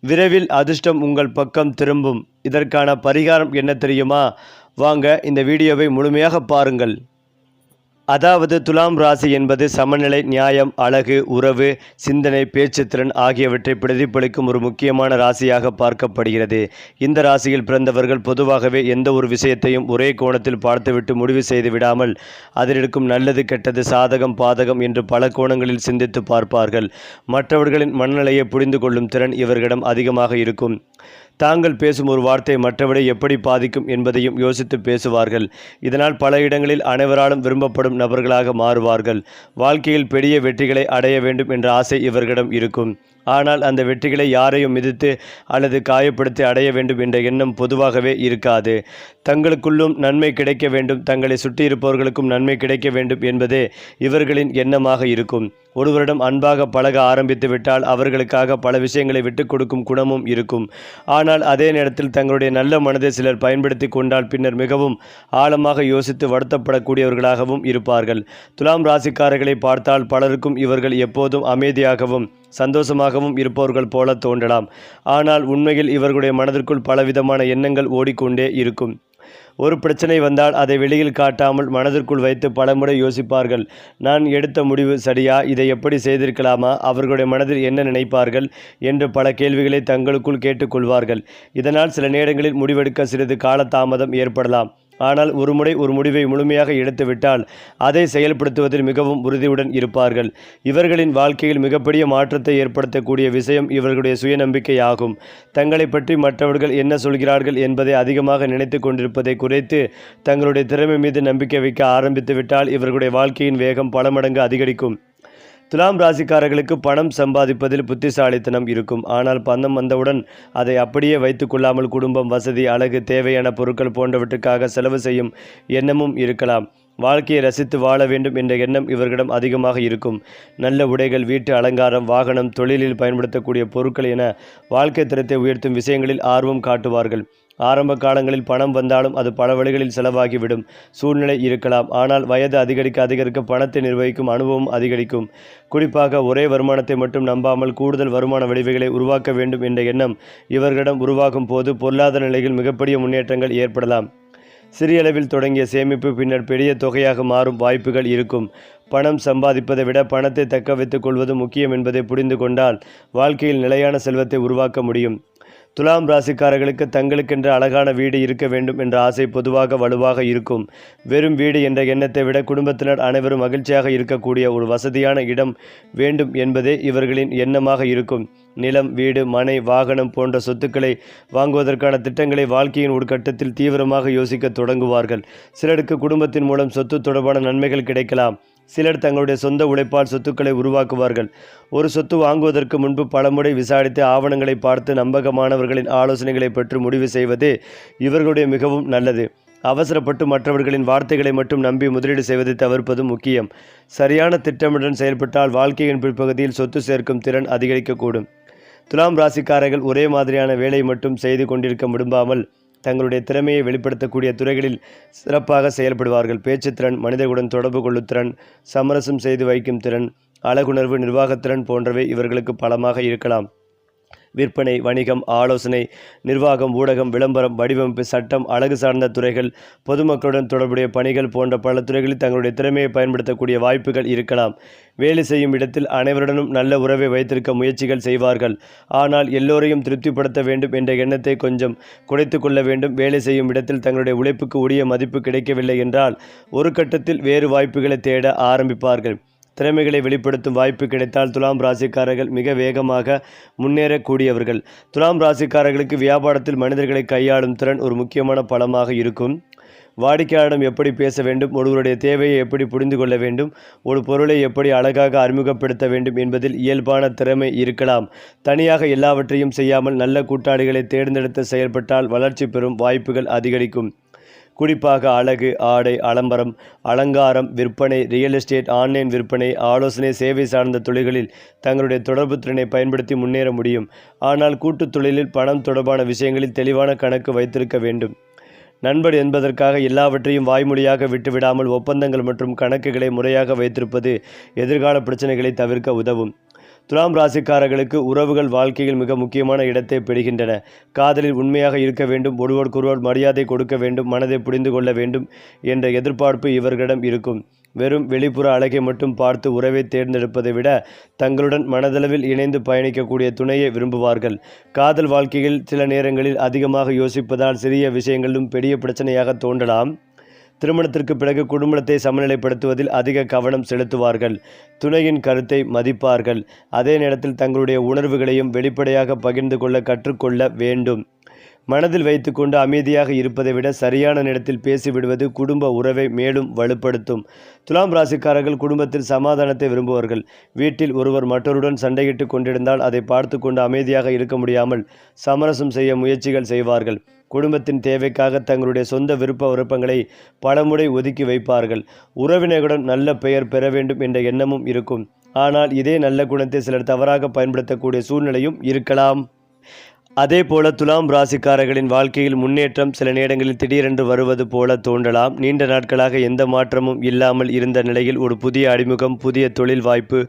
விரைவில் அதிர்ஷ்டம் உங்கள் பக்கம் திரும்பும். இதற்கான பரிகாரம் என்ன தெரியுமா? வாங்க இந்த வீடியோவை முழுமையாக பாருங்கள். அதாவது துலாம் ராசி என்பது சமநிலை, நியாயம், அழகு, உறவு, சிந்தனை, பேச்சுத்திறன் ஆகியவற்றை பிரதிபலிக்கும் ஒரு முக்கியமான ராசியாக பார்க்கப்படுகிறது. இந்த ராசியில் பிறந்தவர்கள் பொதுவாகவே எந்த ஒரு விஷயத்தையும் ஒரே கோணத்தில் பார்த்துவிட்டு முடிவு செய்து விடாமல் அதில் இருக்கும் நல்லது, கெட்டது, சாதகம், பாதகம் என்று பல கோணங்களில் சிந்தித்து பார்ப்பார்கள். மற்றவர்களின் மனநிலையை புரிந்து கொள்ளும் திறன் இவர்களிடம் அதிகமாக இருக்கும். தாங்கள் பேசும் ஒரு வார்த்தை மற்றவரை எப்படி பாதிக்கும் என்பதையும் யோசித்து பேசுவார்கள். இதனால் பல இடங்களில் அனைவராலும் விரும்பப்படும் நபர்களாக மாறுவார்கள். வாழ்க்கையில் பெரிய வெற்றிகளை அடைய வேண்டும் என்ற ஆசை இவர்களிடம் இருக்கும். ஆனால் அந்த வெற்றிகளை யாரையும் மிதித்து அல்லது காயப்படுத்தி அடைய வேண்டும் என்ற எண்ணம் பொதுவாகவே இருக்காது. தங்களுக்குள்ளும் நன்மை கிடைக்க வேண்டும், தங்களை சுற்றியிருப்பவர்களுக்கும் நன்மை கிடைக்க வேண்டும் என்பதே இவர்களின் எண்ணமாக இருக்கும். ஒருவரிடம் அன்பாக பழக ஆரம்பித்து விட்டால் அவர்களுக்காக பல விஷயங்களை விட்டு கொடுக்கும் குணமும் இருக்கும். ஆனால் அதே நேரத்தில் தங்களுடைய நல்ல மனதை சிலர் பயன்படுத்தி கொண்டால் பின்னர் மிகவும் ஆழமாக யோசித்து வருத்தப்படக்கூடியவர்களாகவும் இருப்பார்கள். துலாம் ராசிக்காரர்களை பார்த்தால் பலருக்கும் இவர்கள் எப்போதும் அமைதியாகவும் சந்தோஷமாகவும் இருப்பவர்கள் போல தோன்றலாம். ஆனால் உண்மையில் இவர்களுடைய மனதிற்குள் பலவிதமான எண்ணங்கள் ஓடிக்கொண்டே இருக்கும். ஒரு பிரச்சனை வந்தால் அதை வெளியில் காட்டாமல் மனதிற்குள் வைத்து பலமுறை யோசிப்பார்கள். நான் எடுத்த முடிவு சரியா? இதை எப்படி செய்திருக்கலாமா? அவர்களுடைய மனதில் என்ன நினைப்பார்கள் என்று பல கேள்விகளை தங்களுக்குள் கேட்டுக்கொள்வார்கள். இதனால் சில நேரங்களில் முடிவெடுக்க சிறிது காலதாமதம் ஏற்படலாம். ஆனால் ஒருமுறை ஒரு முடிவை முழுமையாக எடுத்துவிட்டால் அதை செயல்படுத்துவதில் மிகவும் உறுதியுடன் இருப்பார்கள். இவர்களின் வாழ்க்கையில் மிகப்பெரிய மாற்றத்தை ஏற்படுத்தக்கூடிய விஷயம் இவர்களுடைய சுயநம்பிக்கையாகும். தங்களை பற்றி மற்றவர்கள் என்ன சொல்கிறார்கள் என்பதை அதிகமாக நினைத்து கொண்டிருப்பதை குறைத்து தங்களுடைய திறமை மீது நம்பிக்கை வைக்க ஆரம்பித்துவிட்டால் இவர்களுடைய வாழ்க்கையின் வேகம் பல மடங்கு அதிகரிக்கும். துலாம் ராசிக்காரர்களுக்கு பணம் சம்பாதிப்பதில் புத்திசாலித்தனம் இருக்கும். ஆனால் பணம் வந்தவுடன் அதை அப்படியே வைத்து கொள்ளாமல் குடும்பம், வசதி, அழகு, தேவையான பொருட்கள் போன்றவற்றுக்காக செலவு செய்யும் எண்ணமும் இருக்கலாம். வாழ்க்கையை ரசித்து வாழ வேண்டும் என்ற எண்ணம் இவர்களிடம் அதிகமாக இருக்கும். நல்ல உடைகள், வீட்டு அலங்காரம், வாகனம், தொழிலில் பயன்படுத்தக்கூடிய பொருட்கள் என வாழ்க்கை தரத்தை உயர்த்தும் விஷயங்களில் ஆர்வம் காட்டுவார்கள். ஆரம்ப காலங்களில் பணம் வந்தாலும் அது பல வழிகளில் செலவாகிவிடும் சூழ்நிலை இருக்கலாம். ஆனால் வயது அதிகரிக்க பணத்தை நிர்வகிக்கும் அனுபவம் அதிகரிக்கும். குறிப்பாக ஒரே வருமானத்தை மட்டும் நம்பாமல் கூடுதல் வருமான வழிவகைகளை உருவாக்க வேண்டும் என்ற எண்ணம் இவர்களிடம் உருவாகும் போது பொருளாதார நிலையில் மிகப்பெரிய முன்னேற்றங்கள் ஏற்படலாம். சிறிய அளவில் தொடங்கிய சேமிப்பு பின்னர் பெரிய தொகையாக மாறும் வாய்ப்புகள் இருக்கும். பணம் சம்பாதிப்பதை விட பணத்தை தக்க வைத்துக் கொள்வது முக்கியம் என்பதை புரிந்து கொண்டால் வாழ்க்கையில் நிலையான செல்வத்தை உருவாக்க முடியும். துலாம் ராசிக்காரர்களுக்கு தங்களுக்கென்ற அழகான வீடு இருக்க வேண்டும் என்ற ஆசை பொதுவாக வலுவாக இருக்கும். வெறும் வீடு என்ற எண்ணத்தை விட குடும்பத்தினர் அனைவரும் மகிழ்ச்சியாக இருக்கக்கூடிய ஒரு வசதியான இடம் வேண்டும் என்பதே இவர்களின் எண்ணமாக இருக்கும். நிலம், வீடு, மனை, வாகனம் போன்ற சொத்துக்களை வாங்குவதற்கான திட்டங்களை வாழ்க்கையின் ஒரு கட்டத்தில் தீவிரமாக யோசிக்க தொடங்குவார்கள். சிலருக்கு குடும்பத்தின் மூலம் சொத்து தொடர்பான நன்மைகள் கிடைக்கலாம். சிலர் தங்களுடைய சொந்த உழைப்பால் சொத்துக்களை உருவாக்குவார்கள். ஒரு சொத்து வாங்குவதற்கு முன்பு பலமுறை விசாரித்து ஆவணங்களை பார்த்து நம்பகமானவர்களின் ஆலோசனைகளை பெற்று முடிவு செய்வதே இவர்களுடைய மிகவும் நல்லது. அவசரப்பட்டு மற்றவர்களின் வார்த்தைகளை மட்டும் நம்பி முதலீடு செய்வதை தவிர்ப்பது முக்கியம். சரியான திட்டமிட்டுடன் செயல்பட்டால் வாழ்க்கையின் பிற்பகுதியில் சொத்து சேர்க்கும் திறன் அதிகரிக்கக்கூடும். துலாம் ராசிக்காரர்கள் ஒரே மாதிரியான வேலை மட்டும் செய்து கொண்டிருக்க விரும்பாமல் தங்களுடைய திறமையை வெளிப்படுத்தக்கூடிய துறைகளில் சிறப்பாக செயல்படுவார்கள். பேச்சுத்திறன், மனிதர்களுடன் தொடர்பு கொள்ளும் திறன், சமரசம் செய்து வைக்கும் திறன், அழகுணர்வு, நிர்வாகத்திறன் போன்றவை இவர்களுக்கு பலமாக இருக்கலாம். விற்பனை, வணிகம், ஆலோசனை, நிர்வாகம், ஊடகம், விளம்பரம், வடிவமைப்பு, சட்டம், அழகு சார்ந்த துறைகள், பொதுமக்களுடன் தொடர்புடைய பணிகள் போன்ற பல துறைகளில் தங்களுடைய திறமையை பயன்படுத்தக்கூடிய வாய்ப்புகள் இருக்கலாம். வேலை செய்யும் இடத்தில் அனைவருடனும் நல்ல உறவை வைத்திருக்க முயற்சிகள் செய்வார்கள். ஆனால் எல்லோரையும் திருப்திப்படுத்த வேண்டும் என்ற எண்ணத்தை கொஞ்சம் குறைத்து கொள்ள வேண்டும். வேலை செய்யும் இடத்தில் தங்களுடைய உழைப்புக்கு உரிய மதிப்பு கிடைக்கவில்லை என்றால் ஒரு கட்டத்தில் வேறு வாய்ப்புகளை தேட ஆரம்பிப்பார்கள். திறமைகளை வெளிப்படுத்தும் வாய்ப்பு கிடைத்தால் துலாம் ராசிக்காரர்கள் மிக வேகமாக முன்னேறக்கூடியவர்கள். துலாம் ராசிக்காரர்களுக்கு வியாபாரத்தில் மனிதர்களை கையாளும் திறன் ஒரு முக்கியமான பலமாக இருக்கும். வாடிக்கையாளரிடம் எப்படி பேச வேண்டும், ஒருவருடைய தேவையை எப்படி புரிந்து கொள்ள வேண்டும், ஒரு பொருளை எப்படி அழகாக அறிமுகப்படுத்த வேண்டும் என்பதில் இயல்பான திறமை இருக்கலாம். தனியாக எல்லாவற்றையும் செய்யாமல் நல்ல கூட்டாளிகளை தேர்ந்தெடுத்து செயல்பட்டால் வளர்ச்சி பெறும் வாய்ப்புகள் அதிகரிக்கும். குறிப்பாக அழகு, ஆடை, அலம்பரம், அலங்காரம், விற்பனை, ரியல் எஸ்டேட், ஆன்லைன் விற்பனை, ஆலோசனை, சேவை சார்ந்த தொழில்களில் தங்களுடைய தொடர்பு திறனை பயன்படுத்தி முன்னேற முடியும். ஆனால் கூட்டுத் தொழிலில் பணம் தொடர்பான விஷயங்களில் தெளிவான கணக்கு வைத்திருக்க வேண்டும். நண்பர் என்பதற்காக எல்லாவற்றையும் வாய்மொழியாக விட்டுவிடாமல் ஒப்பந்தங்கள் மற்றும் கணக்குகளை முறையாக வைத்திருப்பது எதிர்கால பிரச்சனைகளை தவிர்க்க உதவும். துலாம் ராசிக்காரர்களுக்கு உறவுகள் வாழ்க்கையில் மிக முக்கியமான இடத்தை பெறுகின்றன. காதலில் உண்மையாக இருக்க வேண்டும், ஒருவருக்கொருவர் மரியாதை கொடுக்க வேண்டும், மனதை புரிந்து கொள்ள வேண்டும் என்ற எதிர்பார்ப்பு இவர்களிடம் இருக்கும். வெறும் வெளிப்புற அழகை மட்டும் பார்த்து உறவை தேர்ந்தெடுப்பதை விட தங்களுடன் மனதளவில் இணைந்து பயணிக்கக்கூடிய துணையை விரும்புவார்கள். காதல் வாழ்க்கையில் சில நேரங்களில் அதிகமாக யோசிப்பதால் சிறிய விஷயங்களும் பெரிய பிரச்சனையாக தோன்றலாம். திருமணத்திற்கு பிறகு குடும்பத்தை சமநிலைப்படுத்துவதில் அதிக கவனம் செலுத்துவார்கள். துணையின் கருத்தை மதிப்பார்கள். அதே நேரத்தில் தங்களுடைய உணர்வுகளையும் வெளிப்படையாக பகிர்ந்து கொள்ள கற்றுக்கொள்ள வேண்டும். மனதில் வைத்துக்கொண்டு அமைதியாக இருப்பதை விட சரியான நேரத்தில் பேசிவிடுவது குடும்ப உறவை மேலும் வலுப்படுத்தும். துலாம் ராசிக்காரர்கள் குடும்பத்தில் சமாதானத்தை விரும்புவார்கள். வீட்டில் ஒருவர் மற்றொருடன் சண்டையிட்டு கொண்டிருந்தால் அதை பார்த்து கொண்டு அமைதியாக இருக்க முடியாமல் சமரசம் செய்ய முயற்சிகள் செய்வார்கள். குடும்பத்தின் தேவைக்காக தங்களுடைய சொந்த விருப்பங்களை பலமுறை ஒதுக்கி வைப்பார்கள். உறவினர்களுடன் நல்ல பெயர் பெற வேண்டும் என்ற எண்ணமும் இருக்கும். ஆனால் இதே நல்ல குணத்தை சிலர் தவறாக பயன்படுத்தக்கூடிய சூழ்நிலையும் இருக்கலாம். அதே போல துலாம் ராசிக்காரர்களின் வாழ்க்கையில் முன்னேற்றம் சில நேரங்களில் திடீரென்று வருவது போல தோன்றலாம். நீண்ட நாட்களாக எந்த மாற்றமும் இல்லாமல் இருந்த நிலையில் ஒரு புதிய அறிமுகம், புதிய தொழில் வாய்ப்பு,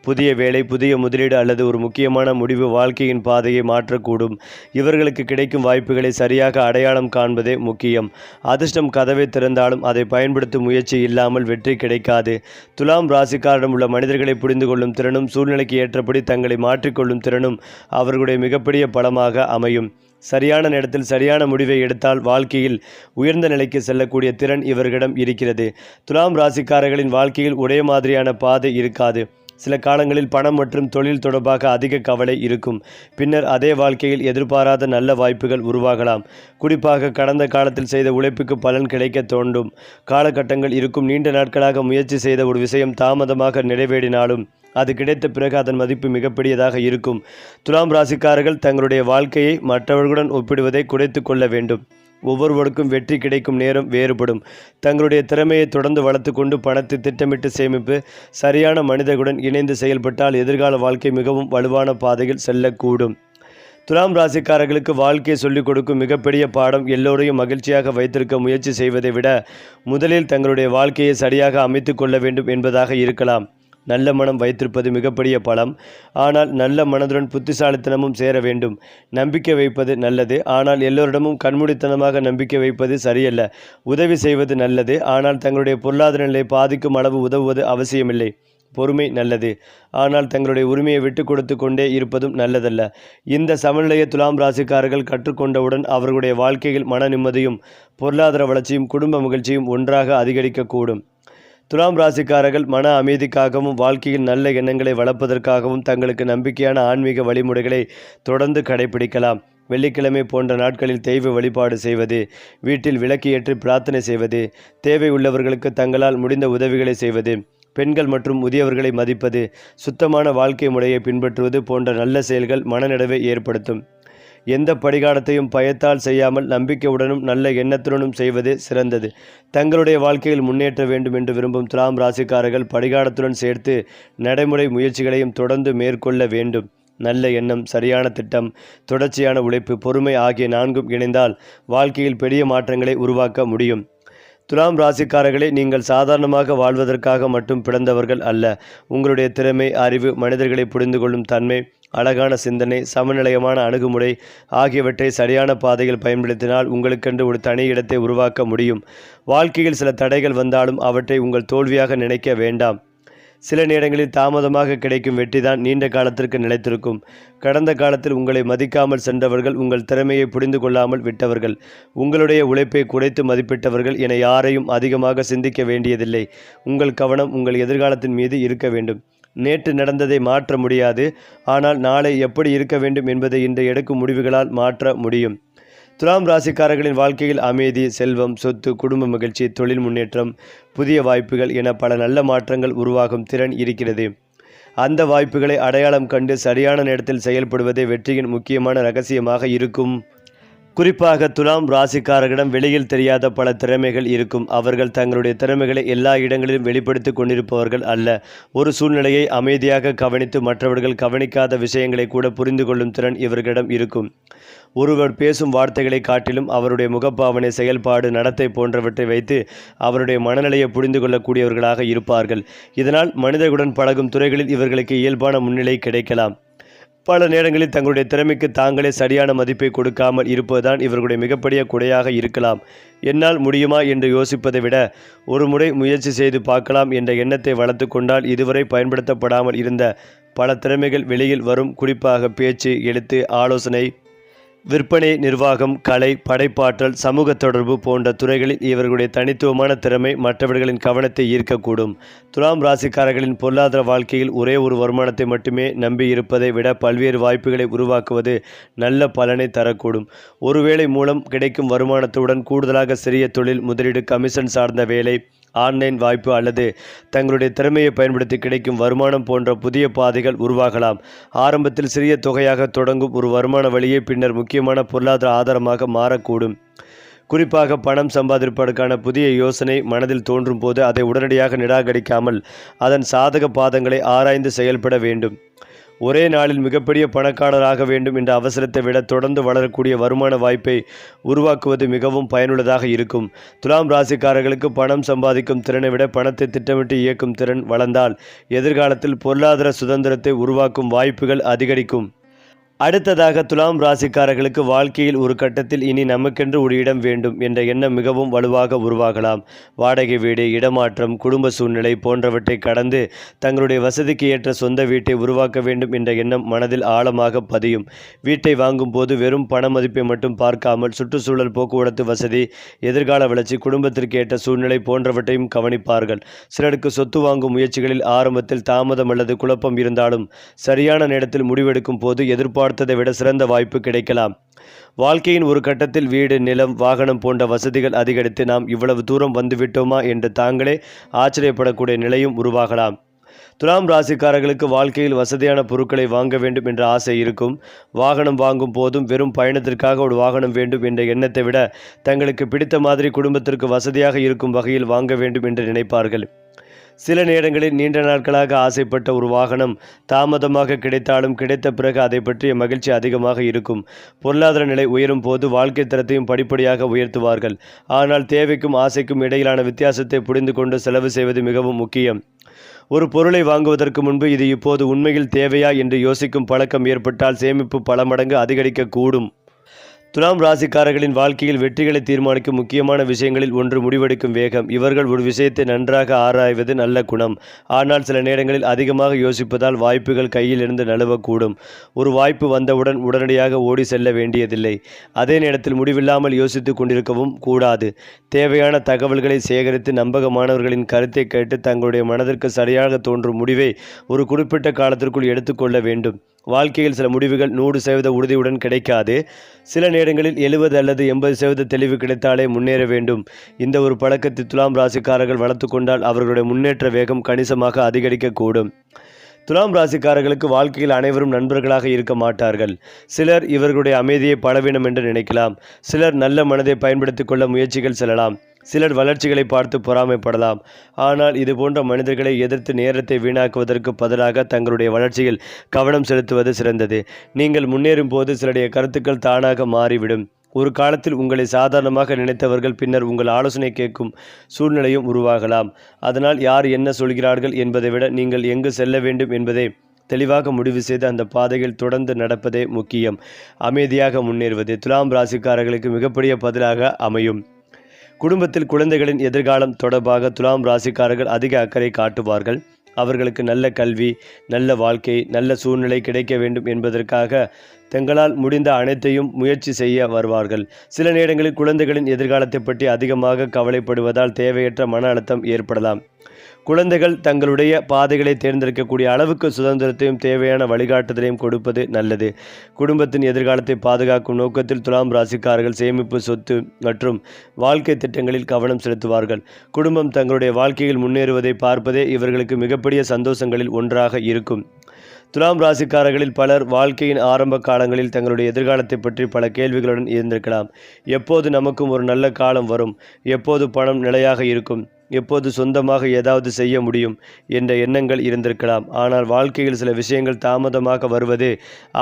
புதிய வேலை, புதிய முதலீடு அல்லது ஒரு முக்கியமான முடிவு வாழ்க்கையின் பாதையை மாற்றக்கூடும். இவர்களுக்கு கிடைக்கும் வாய்ப்புகளை சரியாக அடையாளம் காண்பதே முக்கியம். அதிர்ஷ்டம் கதவை திறந்தாலும் அதை பயன்படுத்தும் முயற்சி இல்லாமல் வெற்றி கிடைக்காது. துலாம் ராசிக்காரிடம் உள்ள மனிதர்களை புரிந்து கொள்ளும் திறனும் சூழ்நிலைக்கு ஏற்றபடி தங்களை மாற்றிக்கொள்ளும் திறனும் அவர்களுடைய மிகப்பெரிய பலமாக அமையும். சரியான நேரத்தில் சரியான முடிவை எடுத்தால் வாழ்க்கையில் உயர்ந்த நிலைக்கு செல்லக்கூடிய திறன் இவர்களிடம் இருக்கிறது. துலாம் ராசிக்காரர்களின் வாழ்க்கையில் ஒரே மாதிரியான பாதை இருக்காது. சில காலங்களில் பணம் மற்றும் தொழில் தொடர்பாக அதிக கவலை இருக்கும். பின்னர் அதே வாழ்க்கையில் எதிர்பாராத நல்ல வாய்ப்புகள் உருவாகலாம். குறிப்பாக கடந்த காலத்தில் செய்த உழைப்புக்கு பலன் கிடைக்க தோன்றும் காலகட்டங்கள் இருக்கும். நீண்ட நாட்களாக முயற்சி செய்த ஒரு விஷயம் தாமதமாக நிறைவேறினாலும் அது கிடைத்த பிறகு அதன் மதிப்பு மிகப்பெரியதாக இருக்கும். துலாம் ராசிக்காரர்கள் தங்களுடைய வாழ்க்கையை மற்றவர்களுடன் ஒப்பிடுவதை குறைத்து கொள்ள வேண்டும். ஒவ்வொருவருக்கும் வெற்றி கிடைக்கும் நேரம் வேறுபடும். தங்களுடைய திறமையை தொடர்ந்து வளர்த்து கொண்டு பணத்தை திட்டமிட்டு சேமிப்பு, சரியான மனிதர்களுடன் இணைந்து செயல்பட்டால் எதிர்கால வாழ்க்கை மிகவும் வலுவான பாதையில் செல்லக்கூடும். துலாம் ராசிக்காரர்களுக்கு வாழ்க்கையை சொல்லிக் கொடுக்கும் மிகப்பெரிய பாடம் எல்லோரையும் மகிழ்ச்சியாக வைத்திருக்க முயற்சி செய்வதை விட முதலில் தங்களுடைய வாழ்க்கையை சரியாக அமைத்து கொள்ள வேண்டும் என்பதாக இருக்கலாம். நல்ல மனம் வைத்திருப்பது மிகப்பெரிய பலம். ஆனால் நல்ல மனதுடன் புத்திசாலித்தனமும் சேர வேண்டும். நம்பிக்கை வைப்பது நல்லது, ஆனால் எல்லோரிடமும் கண்மூடித்தனமாக நம்பிக்கை வைப்பது சரியல்ல. உதவி செய்வது நல்லது, ஆனால் தங்களுடைய பொருளாதார நிலை பாதிக்கும் அளவு உதவுவது அவசியமில்லை. பொறுமை நல்லது, ஆனால் தங்களுடைய உரிமையை விட்டு கொடுத்து கொண்டே இருப்பதும் நல்லதல்ல. இந்த சமநிலையை துலாம் ராசிக்காரர்கள் கற்றுக்கொண்டவுடன் அவர்களுடைய வாழ்க்கையில் மன நிம்மதியும் பொருளாதார வளர்ச்சியும் குடும்ப மகிழ்ச்சியும் ஒன்றாக அதிகரிக்கக்கூடும். துலாம் ராசிக்காரர்கள் மன அமைதிக்காகவும் வாழ்க்கையில் நல்ல எண்ணங்களை வளர்ப்பதற்காகவும் தங்களுக்கு நம்பிக்கையான ஆன்மீக வழிமுறைகளை தொடர்ந்து கடைபிடிக்கலாம். வெள்ளிக்கிழமை போன்ற நாட்களில் தெய்வ வழிபாடு செய்வது, வீட்டில் விளக்கு ஏற்றி பிரார்த்தனை செய்வது, தேவை உள்ளவர்களுக்கு தங்களால் முடிந்த உதவிகளை செய்வது, பெண்கள் மற்றும் முதியவர்களை மதிப்பது, சுத்தமான வாழ்க்கை முறையை பின்பற்றுவது போன்ற நல்ல செயல்கள் மனநிறைவை ஏற்படுத்தும். எந்த படிகாரத்தையும் பயத்தால் செய்யாமல் நம்பிக்கையுடனும் நல்ல எண்ணத்துடனும் செய்வது சிறந்தது. தங்களுடைய வாழ்க்கையில் முன்னேற்ற வேண்டும் என்று விரும்பும் துலாம் ராசிக்காரர்கள் படிகாரத்துடன் சேர்த்து நடைமுறை முயற்சிகளையும் தொடர்ந்து மேற்கொள்ள வேண்டும். நல்ல எண்ணம், சரியான திட்டம், தொடர்ச்சியான உழைப்பு, பொறுமை ஆகிய நான்கும் இணைந்தால் வாழ்க்கையில் பெரிய மாற்றங்களை உருவாக்க முடியும். துலாம் ராசிக்காரர்களே, நீங்கள் சாதாரணமாக வாழ்வதற்காக மட்டும் பிறந்தவர்கள் அல்ல. உங்களுடைய திறமை, அறிவு, மனிதர்களை புரிந்து கொள்ளும் தன்மை, அழகான சிந்தனை, சமநிலையமான அணுகுமுறை ஆகியவற்றை சரியான பாதையில் பயன்படுத்தினால் உங்களுக்கென்று ஒரு தனி இடத்தை உருவாக்க முடியும். வாழ்க்கையில் சில தடைகள் வந்தாலும் அவற்றை உங்கள் தோல்வியாக நினைக்க வேண்டாம். சில நேரங்களில் தாமதமாக கிடைக்கும் வெற்றிதான் நீண்ட காலத்திற்கு நிலைத்திருக்கும். கடந்த காலத்தில் உங்களை மதிக்காமல் சென்றவர்கள், உங்கள் திறமையை புரிந்து கொள்ளாமல் விட்டவர்கள், உங்களுடைய உழைப்பை குறைத்து மதிப்பிட்டவர்கள் என யாரையும் அதிகமாக சிந்திக்க வேண்டியதில்லை. உங்கள் கவனம் உங்கள் எதிர்காலத்தின் மீது இருக்க வேண்டும். நேற்று நடந்ததை மாற்ற முடியாது, ஆனால் நாளை எப்படி இருக்க வேண்டும் என்பதை இன்று எடுக்கும் முடிவுகளால் மாற்ற முடியும். துலாம் ராசிக்காரர்களின் வாழ்க்கையில் அமைதி, செல்வம், சொத்து, குடும்ப மகிழ்ச்சி, தொழில் முன்னேற்றம், புதிய வாய்ப்புகள் என பல நல்ல மாற்றங்கள் உருவாகும் திறன் இருக்கிறது. அந்த வாய்ப்புகளை அடையாளம் கண்டு சரியான நேரத்தில் செயல்படுவதே வெற்றியின் முக்கியமான இரகசியமாக இருக்கும். குறிப்பாக துலாம் ராசிக்காரர்களிடம் வெளியில் தெரியாத பல திறமைகள் இருக்கும். அவர்கள் தங்களுடைய திறமைகளை எல்லா இடங்களிலும் வெளிப்படுத்தி கொண்டிருப்பவர்கள் அல்ல. ஒரு சூழ்நிலையை அமைதியாக கவனித்து மற்றவர்கள் கவனிக்காத விஷயங்களை கூட புரிந்து கொள்ளும் திறன் இவர்களிடம் இருக்கும். ஒருவர் பேசும் வார்த்தைகளை காட்டிலும் அவருடைய முகப்பாவனை, செயல்பாடு, நடத்தை போன்றவற்றை வைத்து அவருடைய மனநிலையை புரிந்து கொள்ளக்கூடியவர்களாக இருப்பார்கள். இதனால் மனிதர்களுடன் பழகும் துறைகளில் இவர்களுக்கு இயல்பான முன்னிலை கிடைக்கலாம். பல நேரங்களில் தங்களுடைய திறமைக்கு தாங்களே சரியான மதிப்பை கொடுக்காமல் இருப்பதுதான் இவர்களுடைய மிகப்பெரிய குறையாக இருக்கலாம். என்னால் முடியுமா என்று யோசிப்பதை விட ஒரு முறை முயற்சி செய்து பார்க்கலாம் என்ற எண்ணத்தை வளர்த்து கொண்டால் இதுவரை பயன்படுத்தப்படாமல் இருந்த பல திறமைகள் வெளியில் வரும். குறிப்பாக பேச்சு, எழுத்து, ஆலோசனை, விற்பனை, நிர்வாகம், கலை, படைப்பாற்றல், சமூக தொடர்பு போன்ற துறைகளில் இவர்களுடைய தனித்துவமான திறமை மற்றவர்களின் கவனத்தை ஈர்க்கக்கூடும். துலாம் ராசிக்காரர்களின் பொருளாதார வாழ்க்கையில் ஒரே ஒரு வருமானத்தை மட்டுமே நம்பியிருப்பதை விட பல்வேறு வாய்ப்புகளை உருவாக்குவது நல்ல பலனை தரக்கூடும். ஒருவேளை மூலம் கிடைக்கும் வருமானத்துடன் கூடுதலாக சிறிய தொழில், முதலீடு, கமிஷன் சார்ந்த வேலை, ஆன்லைன் வாய்ப்பு அல்லது தங்களுடைய திறமையை பயன்படுத்தி கிடைக்கும் வருமானம் போன்ற புதிய பாதைகள் உருவாகலாம். ஆரம்பத்தில் சிறிய தொகையாக தொடங்கும் ஒரு வருமான வழியை பின்னர் முக்கியமான பொருளாதார ஆதாரமாக மாறக்கூடும். குறிப்பாக பணம் சம்பாதிப்பதற்கான புதிய யோசனை மனதில் தோன்றும் போது அதை உடனடியாக நிராகரிக்காமல் அதன் சாதக பாதங்களை ஆராய்ந்து செயல்பட வேண்டும். ஒரே நாளில் மிகப்பெரிய பணக்காரராக வேண்டும் என்ற அவசரத்தை விட தொடர்ந்து வளரக்கூடிய வருமான வாய்ப்பை உருவாக்குவது மிகவும் பயனுள்ளதாக இருக்கும். துலாம் ராசிக்காரர்களுக்கு பணம் சம்பாதிக்கும் திறனை விட பணத்தை திட்டமிட்டு இயக்கும் திறன் வளர்ந்தால் எதிர்காலத்தில் பொருளாதார சுதந்திரத்தை உருவாக்கும் வாய்ப்புகள் அதிகரிக்கும். அடுத்ததாக துலாம் ராசிக்காரர்களுக்கு வாழ்க்கையில் ஒரு கட்டத்தில் இனி நமக்கென்று ஒரு இடம் வேண்டும் என்ற எண்ணம் மிகவும் வலுவாக உருவாகலாம். வாடகை வீடு, இடமாற்றம், குடும்ப சூழ்நிலை போன்றவற்றை கடந்து தங்களுடைய வசதிக்கு ஏற்ற சொந்த வீட்டை உருவாக்க வேண்டும் என்ற எண்ணம் மனதில் ஆழமாக பதியும். வீட்டை வாங்கும் போது வெறும் பண மதிப்பை மட்டும் பார்க்காமல் சுற்றுச்சூழல், போக்குவரத்து வசதி, எதிர்கால வளர்ச்சி, குடும்பத்திற்கு ஏற்ற சூழ்நிலை போன்றவற்றையும் கவனிப்பார்கள். சிலருக்கு சொத்து வாங்கும் முயற்சிகளில் ஆரம்பத்தில் தாமதம் அல்லது குழப்பம் இருந்தாலும் சரியான நேரத்தில் முடிவெடுக்கும் போது எதிர்பார்த்ததை விட சிறந்த வாய்ப்பு கிடைக்கலாம். வாழ்க்கையின் ஒரு கட்டத்தில் வீடு, நிலம், வாகனம் போன்ற வசதிகள் அதிகரித்து நாம் இவ்வளவு தூரம் வந்துவிட்டோமா என்று தாங்களே ஆச்சரியப்படக்கூடிய நிலையும் உருவாகலாம். துலாம் ராசிக்காரர்களுக்கு வாழ்க்கையில் வசதியான பொருட்களை வாங்க வேண்டும் என்ற ஆசை இருக்கும். வாகனம் வாங்கும் போதும் வெறும் பயணத்திற்காக ஒரு வாகனம் வேண்டும் என்ற எண்ணத்தை விட தங்களுக்கு பிடித்த மாதிரி குடும்பத்திற்கு வசதியாக இருக்கும் வகையில் வாங்க வேண்டும் என்று நினைப்பார்கள். சில நேரங்களில் நீண்ட நாட்களாக ஆசைப்பட்ட ஒரு வாகனம் தாமதமாக கிடைத்தாலும் கிடைத்த பிறகு அதை பற்றிய மகிழ்ச்சி அதிகமாக இருக்கும். பொருளாதார நிலை உயரும் போது வாழ்க்கை தரத்தையும் படிப்படியாக உயர்த்துவார்கள். ஆனால் தேவைக்கும் ஆசைக்கும் இடையிலான வித்தியாசத்தை புரிந்து கொண்டு செலவு செய்வது மிகவும் முக்கியம். ஒரு பொருளை வாங்குவதற்கு முன்பு இது இப்போது உண்மையில் தேவையா என்று யோசிக்கும் பழக்கம் ஏற்பட்டால் சேமிப்பு பல மடங்கு அதிகரிக்கக்கூடும். துலாம் ராசிக்காரர்களின் வாழ்க்கையில் வெற்றிகளை தீர்மானிக்கும் முக்கியமான விஷயங்களில் ஒன்று முடிவெடுக்கும் வேகம். இவர்கள் ஒரு விஷயத்தை நன்றாக ஆராய்வது நல்ல குணம். ஆனால் சில நேரங்களில் அதிகமாக யோசிப்பதால் வாய்ப்புகள் கையில் இருந்து நழுவக்கூடும். ஒரு வாய்ப்பு வந்தவுடன் உடனடியாக ஓடி செல்ல வேண்டியதில்லை. அதே நேரத்தில் முடிவில்லாமல் யோசித்து கொண்டிருக்கவும் கூடாது. தேவையான தகவல்களை சேகரித்து நம்பகமானவர்களின் கருத்தை கேட்டு தங்களுடைய மனதிற்கு சரியாக தோன்றும் முடிவை ஒரு குறிப்பிட்ட காலத்திற்குள் எடுத்துக்கொள்ள வேண்டும். வாழ்க்கையில் சில முடிவுகள் 100% உறுதியுடன் கிடைக்காது. சில நேரங்களில் 70 அல்லது 80% தெளிவு கிடைத்தாலே முன்னேற வேண்டும். இந்த ஒரு பழக்கத்தை துலாம் ராசிக்காரர்கள் வளர்த்து கொண்டால் அவர்களுடைய முன்னேற்ற வேகம் கணிசமாக அதிகரிக்கக்கூடும். துலாம் ராசிக்காரர்களுக்கு வாழ்க்கையில் அனைவரும் நண்பர்களாக இருக்க மாட்டார்கள். சிலர் இவர்களுடைய அமைதியை பலவீனம் என்று நினைக்கலாம். சிலர் நல்ல மனதை பயன்படுத்தி கொள்ள முயற்சிகள் செல்லலாம். சிலர் வளர்ச்சிகளை பார்த்து பொறாமைப்படலாம். ஆனால் இது போன்ற மனிதர்களை எதிர்த்து நேரத்தை வீணாக்குவதற்கு பதிலாக தங்களுடைய வளர்ச்சியில் கவனம் செலுத்துவது சிறந்தது. நீங்கள் முன்னேறும் போது சிலருடைய கருத்துக்கள் தானாக மாறிவிடும். ஒரு காலத்தில் உங்களை சாதாரணமாக நினைத்தவர்கள் பின்னர் உங்கள் ஆலோசனை கேட்கும் சூழ்நிலையும் உருவாகலாம். அதனால் யார் என்ன சொல்கிறார்கள் என்பதை விட நீங்கள் எங்கு செல்ல வேண்டும் என்பதை தெளிவாக முடிவு செய்து அந்த பாதையில் தொடர்ந்து நடப்பதே முக்கியம். அமைதியாக முன்னேறுவது துலாம் ராசிக்காரர்களுக்கு மிகப்பெரிய பதிலாக அமையும். குடும்பத்தில் குழந்தைகளின் எதிர்காலம் தொடர்பாக துலாம் ராசிக்காரர்கள் அதிக அக்கறை காட்டுவார்கள். அவர்களுக்கு நல்ல கல்வி, நல்ல வாழ்க்கை, நல்ல சூழ்நிலை கிடைக்க வேண்டும் என்பதற்காக தங்களால் முடிந்த அனைத்தையும் முயற்சி செய்ய வருவார்கள். சில நேரங்களில் குழந்தைகளின் எதிர்காலத்தை பற்றி அதிகமாக கவலைப்படுவதால் தேவையற்ற மன அழுத்தம் ஏற்படலாம். குழந்தைகள் தங்களுடைய பாதைகளை தேர்ந்தெடுக்கக்கூடிய அளவுக்கு சுதந்திரத்தையும் தேவையான வழிகாட்டுதலையும் கொடுப்பது நல்லது. குடும்பத்தின் எதிர்காலத்தை பாதுகாக்கும் நோக்கத்தில் துலாம் ராசிக்காரர்கள் சேமிப்பு, சொத்து மற்றும் வாழ்க்கை திட்டங்களில் கவனம் செலுத்துவார்கள். குடும்பம் தங்களுடைய வாழ்க்கையில் முன்னேறுவதை பார்ப்பதே இவர்களுக்கு மிகப்பெரிய சந்தோஷங்களில் ஒன்றாக இருக்கும். துலாம் ராசிக்காரர்களில் பலர் வாழ்க்கையின் ஆரம்ப காலங்களில் தங்களுடைய எதிர்காலத்தை பற்றி பல கேள்விகளுடன் இருந்திருக்கலாம். எப்போது நமக்கும் ஒரு நல்ல காலம் வரும், எப்போது பணம் நிலையாக இருக்கும், எப்போது சொந்தமாக ஏதாவது செய்ய முடியும் என்ற எண்ணங்கள் இருந்திருக்கலாம். ஆனால் வாழ்க்கையில் சில விஷயங்கள் தாமதமாக வருவது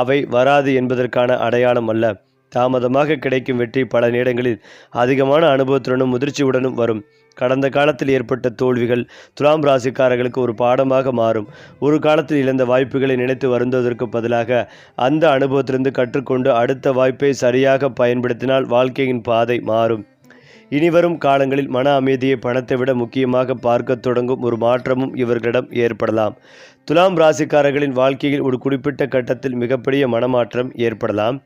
அவை வராது என்பதற்கான அடையாளம் அல்ல. தாமதமாக கிடைக்கும் வெற்றி பல நேரங்களில் அதிகமான அனுபவத்துடனும் முதிர்ச்சியுடனும் வரும். கடந்த காலத்தில் ஏற்பட்ட தோல்விகள் துலாம் ராசிக்காரர்களுக்கு ஒரு பாடமாக மாறும். ஒரு காலத்தில் இழந்த வாய்ப்புகளை நினைத்து வருந்துவதற்கு பதிலாக அந்த அனுபவத்திலிருந்து கற்றுக்கொண்டு அடுத்த வாய்ப்பை சரியாக பயன்படுத்தினால் வாழ்க்கையின் பாதை மாறும். இனிவரும் காலங்களில் மன அமைதியை பணத்தை விட முக்கியமாக பார்க்க தொடங்கும் ஒரு மாற்றமும் இவர்களிடம் ஏற்படலாம். துலாம் ராசிக்காரர்களின் வாழ்க்கையில் ஒரு குறிப்பிட்ட கட்டத்தில் மிகப்பெரிய மனமாற்றம் ஏற்படலாம்.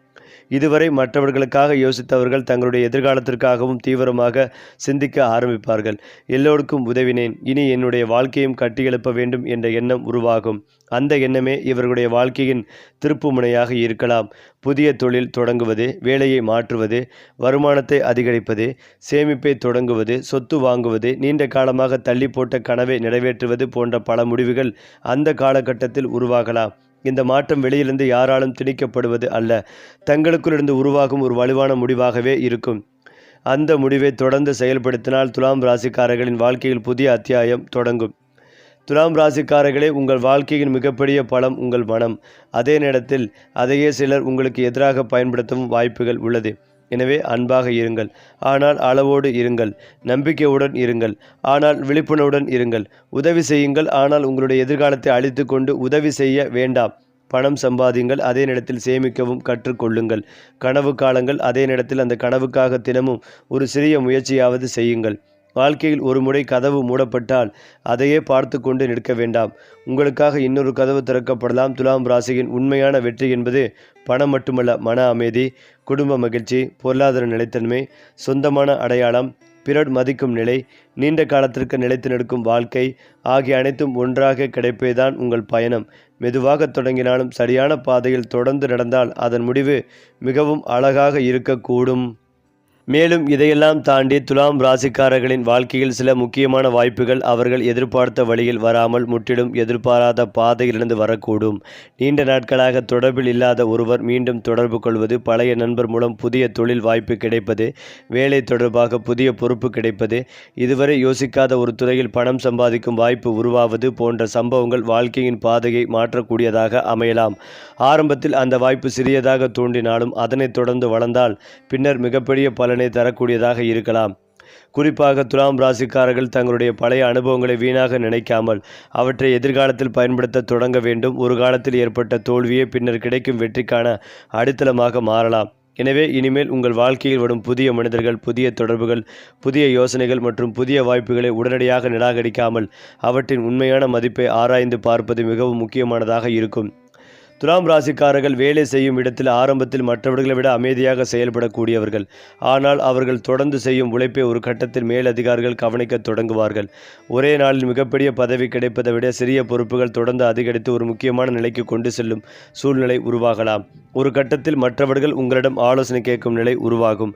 இதுவரை மற்றவர்களுக்காக யோசித்தவர்கள் தங்களுடைய எதிர்காலத்திற்காகவும் தீவிரமாக சிந்திக்க ஆரம்பிப்பார்கள். எல்லோருக்கும் உதவினேன், இனி என்னுடைய வாழ்க்கையும் கட்டியெழுப்ப வேண்டும் என்ற எண்ணம் உருவாகும். அந்த எண்ணமே இவர்களுடைய வாழ்க்கையின் திருப்புமுனையாக இருக்கலாம். புதிய தொழில் தொடங்குவது, வேலையை மாற்றுவது, வருமானத்தை அதிகரிப்பது, சேமிப்பை தொடங்குவது, சொத்து வாங்குவது, நீண்ட காலமாக தள்ளி போட்ட கனவை நிறைவேற்றுவது போன்ற பல முடிவுகள் அந்த காலகட்டத்தில் உருவாகலாம். இந்த மாற்றம் வெளியிலிருந்து யாராலும் திணிக்கப்படுவது அல்ல, தங்களுக்குள்ளிருந்து உருவாகும் ஒரு வலுவான முடிவாகவே இருக்கும். அந்த முடிவை தொடர்ந்து செயல்படுத்தினால் துலாம் ராசிக்காரர்களின் வாழ்க்கையில் புதிய அத்தியாயம் தொடங்கும். துலாம் ராசிக்காரர்களே, உங்கள் வாழ்க்கையின் மிகப்பெரிய பலம் உங்கள் மனம். அதே நேரத்தில் அதையே சிலர் உங்களுக்கு எதிராக பயன்படுத்தவும் வாய்ப்புகள் உள்ளது. எனவே அன்பாக இருங்கள், ஆனால் அளவோடு இருங்கள். நம்பிக்கையுடன் இருங்கள், ஆனால் விழிப்புணர்வுடன் இருங்கள். உதவி செய்யுங்கள், ஆனால் உங்களுடைய எதிர்காலத்தை அழித்து கொண்டு உதவி செய்ய வேண்டாம். பணம் சம்பாதியுங்கள், அதே நேரத்தில் சேமிக்கவும் கற்றுக்கொள்ளுங்கள். கனவு காலங்கள், அதே நேரத்தில் அந்த கனவுக்காக தினமும் ஒரு சிறிய முயற்சியாவது செய்யுங்கள். வாழ்க்கையில் ஒரு முறை கதவு மூடப்பட்டால் அதையே பார்த்து கொண்டு நிற்க வேண்டாம். உங்களுக்காக இன்னொரு கதவு திறக்கப்படலாம். துலாம் ராசியின் உண்மையான வெற்றி என்பது பணம் மட்டுமல்ல, மன அமைதி, குடும்ப மகிழ்ச்சி, பொருளாதார நிலைத்தன்மை, சொந்தமான அடையாளம், பிறர் மதிக்கும் நிலை, நீண்ட காலத்திற்கு நிலைத்து நிற்கும் வாழ்க்கை ஆகிய அனைத்தும் ஒன்றாக கிடைப்பதுதான் உங்கள் பயணம். மெதுவாக தொடங்கினாலும் சரியான பாதையில் தொடர்ந்து நடந்தால் அதன் முடிவு மிகவும் அழகாக இருக்கக்கூடும். மேலும் இதையெல்லாம் தாண்டி துலாம் ராசிக்காரர்களின் வாழ்க்கையில் சில முக்கியமான வாய்ப்புகள் அவர்கள் எதிர்பார்த்த வழியில் வராமல் முற்றிலும் எதிர்பாராத பாதையிலிருந்து வரக்கூடும். நீண்ட நாட்களாக தொடர்பில் இல்லாத ஒருவர் மீண்டும் தொடர்பு கொள்வது, பழைய நண்பர் மூலம் புதிய தொழில் வாய்ப்பு கிடைப்பது, வேலை தொடர்பாக புதிய பொறுப்பு கிடைப்பது, இதுவரை யோசிக்காத ஒரு துறையில் பணம் சம்பாதிக்கும் வாய்ப்பு உருவாவது போன்ற சம்பவங்கள் வாழ்க்கையின் பாதையை மாற்றக்கூடியதாக அமையலாம். ஆரம்பத்தில் அந்த வாய்ப்பு சிறியதாக தோன்றினாலும் அதனைத் தொடர்ந்து வளர்ந்தால் பின்னர் மிகப்பெரிய பலனை தரக்கூடியதாக இருக்கலாம். குறிப்பாக துலாம் ராசிக்காரர்கள் தங்களுடைய பழைய அனுபவங்களை வீணாக நினைக்காமல் அவற்றை எதிர்காலத்தில் பயன்படுத்த தொடங்க வேண்டும். ஒரு காலத்தில் ஏற்பட்ட தோல்வியே பின்னர் கிடைக்கும் வெற்றிக்கான அடித்தளமாக மாறலாம். எனவே இனிமேல் உங்கள் வாழ்க்கையில் வரும் புதிய மனிதர்கள், புதிய தொடர்புகள், புதிய யோசனைகள் மற்றும் புதிய வாய்ப்புகளை உடனடியாக நிராகரிக்காமல் அவற்றின் உண்மையான மதிப்பை ஆராய்ந்து பார்ப்பது மிகவும் முக்கியமானதாக இருக்கும். துலாம் ராசிக்காரர்கள் வேலை செய்யும் இடத்தில் ஆரம்பத்தில் மற்றவர்களை விட அமைதியாக செயல்படக்கூடியவர்கள். ஆனால் அவர்கள் தொடர்ந்து செய்யும் உழைப்பை ஒரு கட்டத்தில் மேலதிகாரிகள் கவனிக்க தொடங்குவார்கள். ஒரே நாளில் மிகப்பெரிய பதவி கிடைப்பதை விட சிறிய பொறுப்புகள் தொடர்ந்து அதிகரித்து ஒரு முக்கியமான நிலைக்கு கொண்டு செல்லும் சூழ்நிலை உருவாகலாம். ஒரு கட்டத்தில் மற்றவர்கள் உங்களிடம் ஆலோசனை கேட்கும் நிலை உருவாகும்.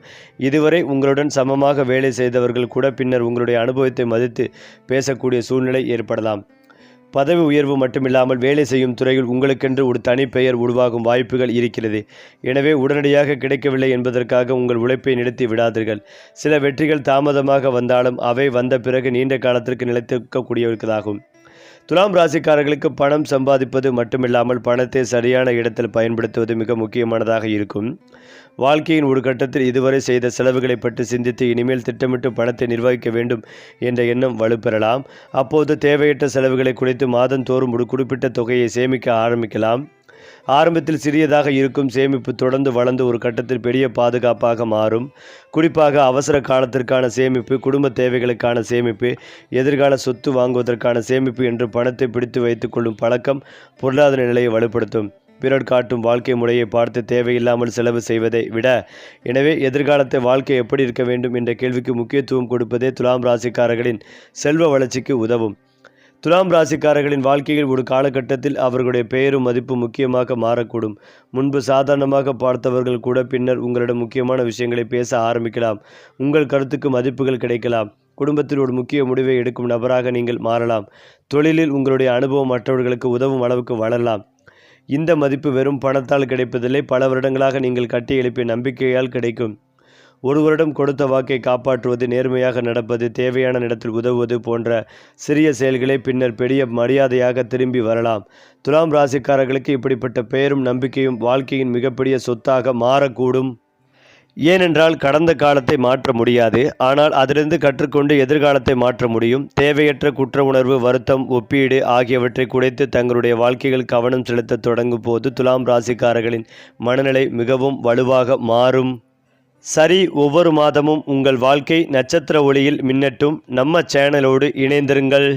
இதுவரை உங்களுடன் சமமாக வேலை செய்தவர்கள் கூட பின்னர் உங்களுடைய அனுபவத்தை மதித்து பேசக்கூடிய சூழ்நிலை ஏற்படலாம். பதவி உயர்வு மட்டுமில்லாமல் வேலை செய்யும் துறையில் உங்களுக்கென்று ஒரு தனி பெயர் உருவாகும் வாய்ப்புகள் இருக்கிறது. எனவே உடனடியாக கிடைக்கவில்லை என்பதற்காக உங்கள் உழைப்பை நிறுத்தி விடாதீர்கள். சில வெற்றிகள் தாமதமாக வந்தாலும் அவை வந்த பிறகு நீண்ட காலத்திற்கு நிலைத்திருக்கக்கூடியவர்களாகும். துலாம் ராசிக்காரர்களுக்கு பணம் சம்பாதிப்பது மட்டுமில்லாமல் பணத்தை சரியான இடத்தில் பயன்படுத்துவது மிக முக்கியமானதாக இருக்கும். வாழ்க்கையின் ஒரு கட்டத்தில் இதுவரை செய்த செலவுகளை பற்றி சிந்தித்து இனிமேல் திட்டமிட்டு பணத்தை நிர்வகிக்க வேண்டும் என்ற எண்ணம் வலுப்பெறலாம். அப்போது தேவையற்ற செலவுகளை குறைத்து மாதந்தோறும் ஒரு குறிப்பிட்ட தொகையை சேமிக்க ஆரம்பிக்கலாம். ஆரம்பத்தில் சிறியதாக இருக்கும் சேமிப்பு தொடர்ந்து வளர்ந்து ஒரு கட்டத்தில் பெரிய பாதுகாப்பாக மாறும். குறிப்பாக அவசர காலத்திற்கான சேமிப்பு, குடும்ப தேவைகளுக்கான சேமிப்பு, எதிர்கால சொத்து வாங்குவதற்கான சேமிப்பு என்று பணத்தை பிடித்து வைத்துக் கொள்ளும் பழக்கம் பொருளாதார நிலையை வலுப்படுத்தும். பிறர் காட்டும் வாழ்க்கை முறையை பார்த்து தேவையில்லாமல் செலவு செய்வதை விட எனவே எதிர்காலத்தை வாழ்க்கை எப்படி இருக்க வேண்டும் என்ற கேள்விக்கு முக்கியத்துவம் கொடுப்பதே துலாம் ராசிக்காரர்களின் செல்வ வளர்ச்சிக்கு உதவும். துலாம் ராசிக்காரர்களின் வாழ்க்கையில் ஒரு காலகட்டத்தில் அவர்களுடைய பெயரும் மதிப்பும் முக்கியமாக மாறக்கூடும். முன்பு சாதாரணமாக பார்த்தவர்கள் கூட பின்னர் உங்களிடம் முக்கியமான விஷயங்களை பேச ஆரம்பிக்கலாம். உங்கள் கருத்துக்கு மதிப்புகள் கிடைக்கலாம். குடும்பத்தில் ஒரு முக்கிய முடிவை எடுக்கும் நபராக நீங்கள் மாறலாம். தொழிலில் உங்களுடைய அனுபவம் மற்றவர்களுக்கு உதவும் அளவுக்கு வளரலாம். இந்த மதிப்பு வெறும் பணத்தால் கிடைப்பதில்லை, பல வருடங்களாக நீங்கள் கட்டி எழுப்பிய நம்பிக்கையால் கிடைக்கும். ஒரு வருடம் கொடுத்த வாக்கை காப்பாற்றுவது, நேர்மையாக நடப்பது, தேவையான இடத்தில் உதவுவது போன்ற சிறிய செயல்களே பின்னர் பெரிய மரியாதையாக திரும்பி வரலாம். துலாம் ராசிக்காரர்களுக்கு இப்படிப்பட்ட பெயரும் நம்பிக்கையும் வாழ்க்கையின் மிகப்பெரிய சொத்தாக மாறக்கூடும். ஏனென்றால் கடந்த காலத்தை மாற்ற முடியாது, ஆனால் அதிலிருந்து கற்றுக்கொண்டு எதிர்காலத்தை மாற்ற முடியும். தேவையற்ற குற்ற உணர்வு, வருத்தம், ஒப்பீடு ஆகியவற்றை குறைத்து தங்களுடைய வாழ்க்கையில் கவனம் செலுத்த தொடங்கும் போது துலாம் ராசிக்காரர்களின் மனநிலை மிகவும் வலுவாக மாறும். சரி, ஒவ்வொரு மாதமும் உங்கள் வாழ்க்கை நட்சத்திர ஒளியில் மின்னட்டும். நம்ம சேனலோடு இணைந்திருங்கள்.